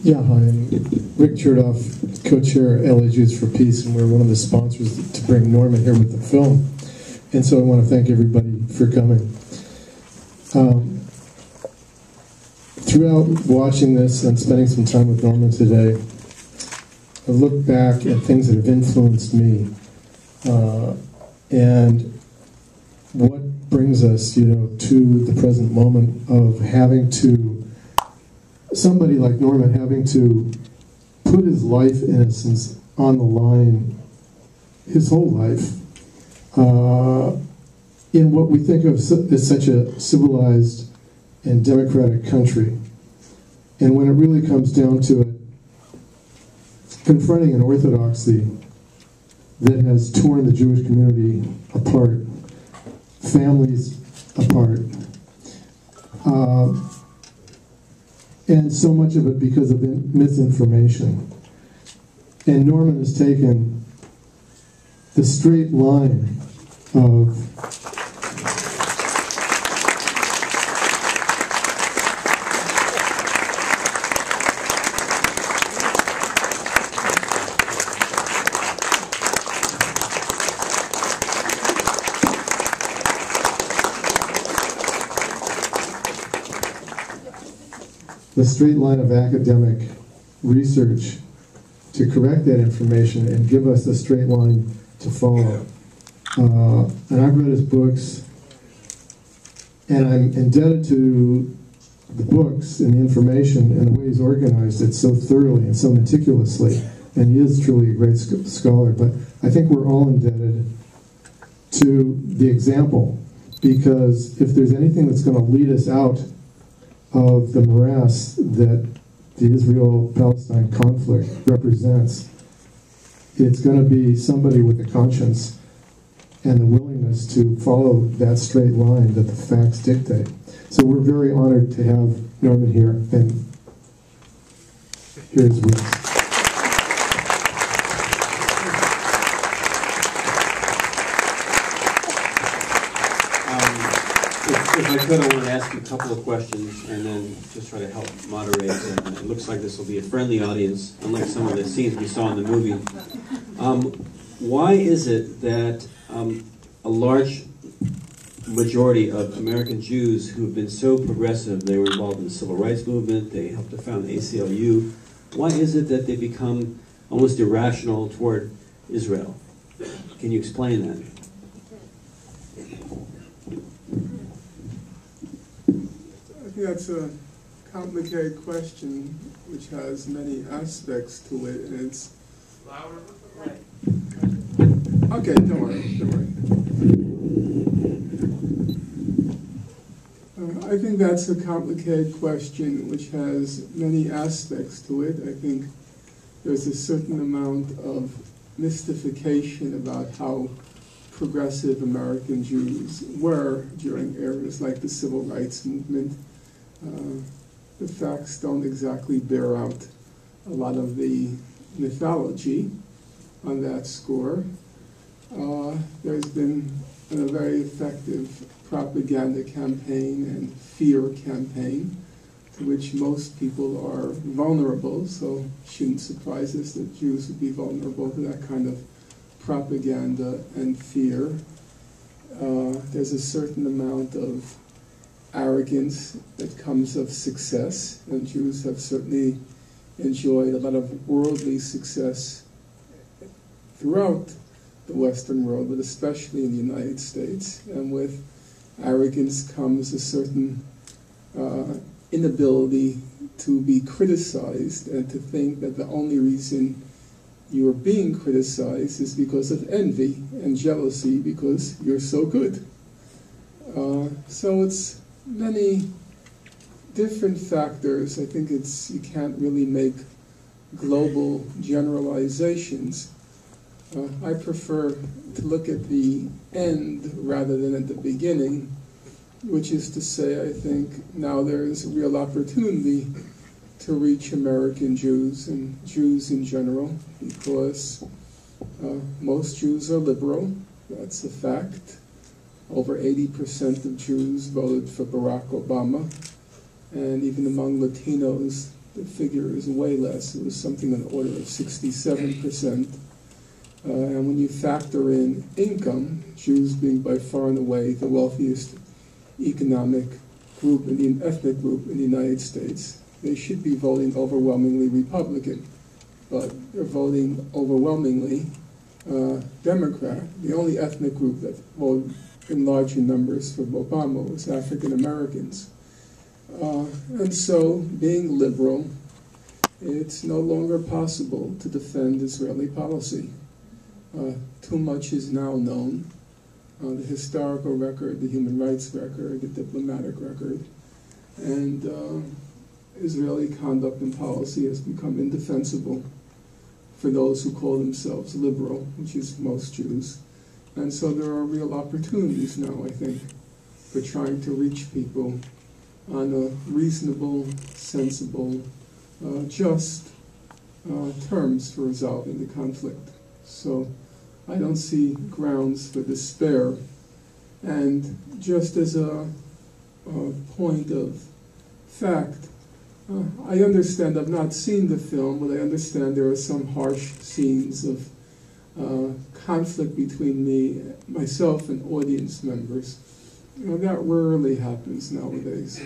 Yeah, hi, I'm Rick Chertoff, co-chair LA Jews for Peace, and we're one of the sponsors to bring Norman here with the film. And so I want to thank everybody for coming. Throughout watching this and spending some time with Norman today, I look back at things that have influenced me, and what brings us, to the present moment of having to, somebody like Norman having to put his life, in essence, on the line, his whole life, in what we think of as such a civilized and democratic country. And when it really comes down to it, confronting an orthodoxy that has torn the Jewish community apart, families apart, and so much of it because of misinformation. And Norman has taken the straight line of academic research to correct that information and give us a straight line to follow. And I've read his books, and I'm indebted to the books and the information and the way he's organized it so thoroughly and so meticulously. And he is truly a great scholar, but I think we're all indebted to the example, because if there's anything that's going to lead us out of the morass that the Israel-Palestine conflict represents, it's going to be somebody with a conscience and the willingness to follow that straight line that the facts dictate. So we're very honored to have Norman here, and here's Rick. If I could, I want to ask you a couple of questions and then just try to help moderate. And it looks like this will be a friendly audience, unlike some of the scenes we saw in the movie. Why is it that a large majority of American Jews who have been so progressive, they were involved in the civil rights movement, they helped to found the ACLU, why is it that they become almost irrational toward Israel? Can you explain that? I think that's a complicated question which has many aspects to it, and it's... Louder? Okay, don't worry. I think that's a complicated question which has many aspects to it. I think there's a certain amount of mystification about how progressive American Jews were during eras like the civil rights movement. The facts don't exactly bear out a lot of the mythology on that score. There's been a very effective propaganda campaign and fear campaign to which most people are vulnerable, so it shouldn't surprise us that Jews would be vulnerable to that kind of propaganda and fear. There's a certain amount of arrogance that comes of success, and Jews have certainly enjoyed a lot of worldly success throughout the Western world, but especially in the United States. And with arrogance comes a certain inability to be criticized and to think that the only reason you are being criticized is because of envy and jealousy because you're so good. So it's many different factors. I think you can't really make global generalizations. I prefer to look at the end rather than at the beginning, which is to say, I think now there is a real opportunity to reach American Jews and Jews in general, because most Jews are liberal. That's a fact. Over 80% of Jews voted for Barack Obama, and even among Latinos, the figure is way less. It was something on the order of 67%. And when you factor in income, Jews being by far and away the wealthiest economic group, ethnic group in the United States, they should be voting overwhelmingly Republican. But they're voting overwhelmingly Democrat. The only ethnic group that voted in larger numbers for Obama was African Americans. And so, being liberal, it's no longer possible to defend Israeli policy. Too much is now known. The historical record, the human rights record, the diplomatic record, and Israeli conduct and policy has become indefensible for those who call themselves liberal, which is most Jews. And so there are real opportunities now, I think, for trying to reach people on a reasonable, sensible, just terms for resolving the conflict. So I don't see grounds for despair. And just as a point of fact, I understand, I've not seen the film, but I understand there are some harsh scenes of conflict between myself and audience members. You know, that rarely happens nowadays.